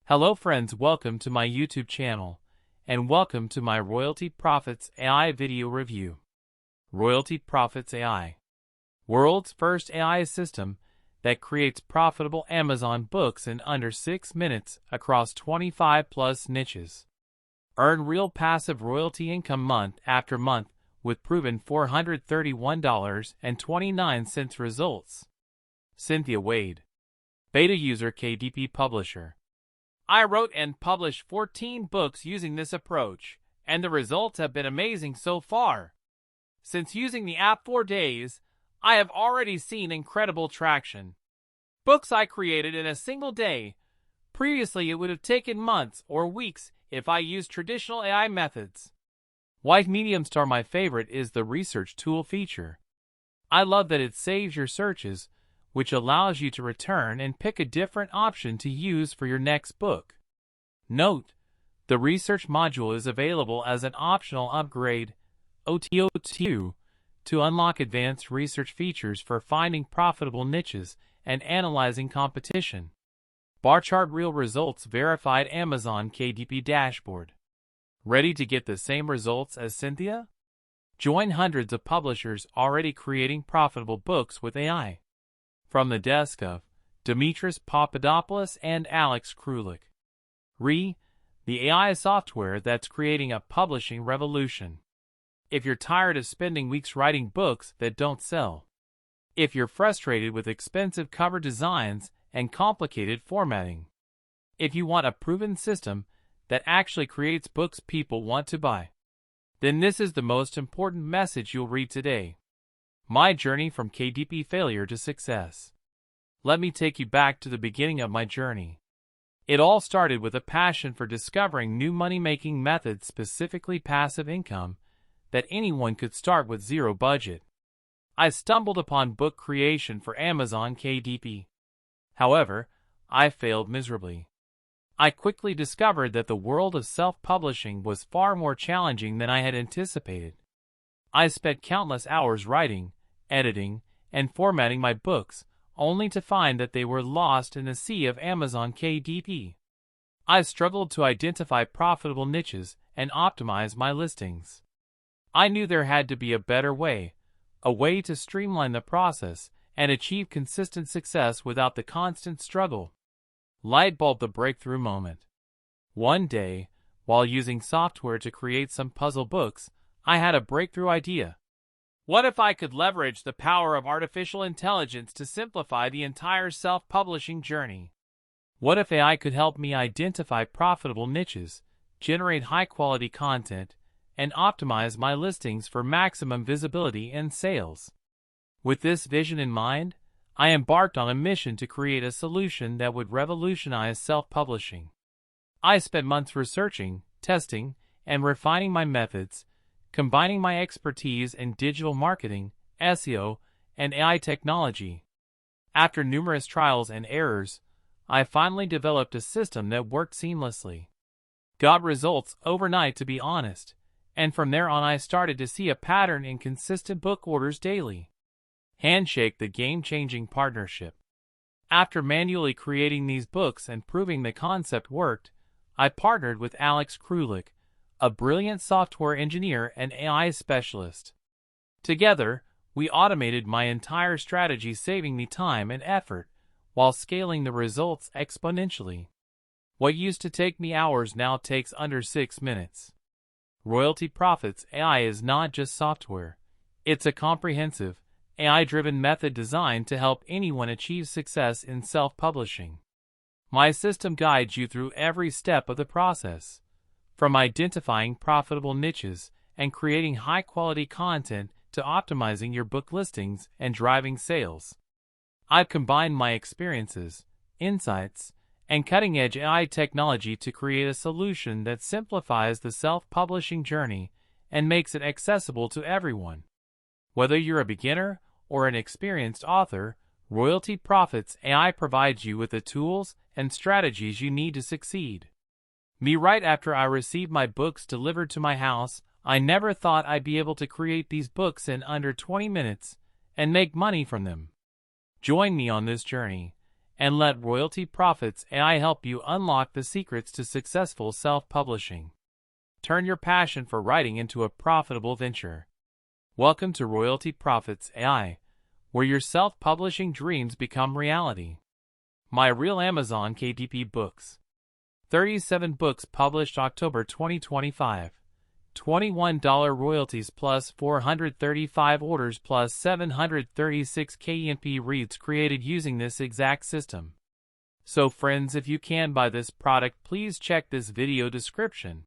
Hello friends, welcome to my YouTube channel, and welcome to my Royalty Profits AI video review. Royalty Profits AI, world's first AI system that creates profitable Amazon books in under 6 minutes across 25 plus niches. Earn real passive royalty income month after month with proven $431.29 results. Cynthia Wade, beta user, KDP publisher. I wrote and published 14 books using this approach, and the results have been amazing so far. Since using the app 4 days, I have already seen incredible traction. Books I created in a single day. Previously, it would have taken months or weeks if I used traditional AI methods. Why Medium Star my favorite is the research tool feature. I love that it saves your searches, which allows you to return and pick a different option to use for your next book. Note, the research module is available as an optional upgrade, OTO2, to unlock advanced research features for finding profitable niches and analyzing competition. Bar chart real results verified Amazon KDP dashboard. Ready to get the same results as Cynthia? Join hundreds of publishers already creating profitable books with AI. From the desk of Dimitris Papadopoulos and Alex Krulik. The AI software that's creating a publishing revolution. If you're tired of spending weeks writing books that don't sell. If you're frustrated with expensive cover designs and complicated formatting. If you want a proven system that actually creates books people want to buy. Then this is the most important message you'll read today. My journey from KDP failure to success. Let me take you back to the beginning of my journey. It all started with a passion for discovering new money-making methods, specifically passive income, that anyone could start with zero budget. I stumbled upon book creation for Amazon KDP. However, I failed miserably. I quickly discovered that the world of self-publishing was far more challenging than I had anticipated. I spent countless hours writing, editing, and formatting my books, only to find that they were lost in the sea of Amazon KDP. I struggled to identify profitable niches and optimize my listings. I knew there had to be a better way, a way to streamline the process and achieve consistent success without the constant struggle. Light bulb, the breakthrough moment. One day, while using software to create some puzzle books, I had a breakthrough idea. What if I could leverage the power of artificial intelligence to simplify the entire self-publishing journey? What if AI could help me identify profitable niches, generate high-quality content, and optimize my listings for maximum visibility and sales? With this vision in mind, I embarked on a mission to create a solution that would revolutionize self-publishing. I spent months researching, testing, and refining my methods, combining my expertise in digital marketing, SEO, and AI technology. After numerous trials and errors, I finally developed a system that worked seamlessly. Got results overnight, to be honest, and from there on I started to see a pattern in consistent book orders daily. Handshake, the game-changing partnership. After manually creating these books and proving the concept worked, I partnered with Alex Krulik, a brilliant software engineer and AI specialist. Together, we automated my entire strategy, saving me time and effort, while scaling the results exponentially. What used to take me hours now takes under 6 minutes. Royalty Profits AI is not just software. It's a comprehensive, AI-driven method designed to help anyone achieve success in self-publishing. My system guides you through every step of the process, from identifying profitable niches and creating high-quality content to optimizing your book listings and driving sales. I've combined my experiences, insights, and cutting-edge AI technology to create a solution that simplifies the self-publishing journey and makes it accessible to everyone. Whether you're a beginner or an experienced author, Royalty Profits AI provides you with the tools and strategies you need to succeed. Right after I received my books delivered to my house, I never thought I'd be able to create these books in under 20 minutes and make money from them. Join me on this journey, and let Royalty Profits AI help you unlock the secrets to successful self-publishing. Turn your passion for writing into a profitable venture. Welcome to Royalty Profits AI, where your self-publishing dreams become reality. My Real Amazon KDP Books. 37 books published October 2025. $21 royalties plus 435 orders plus 736 KNP reads created using this exact system. So friends, if you can buy this product, please check this video description.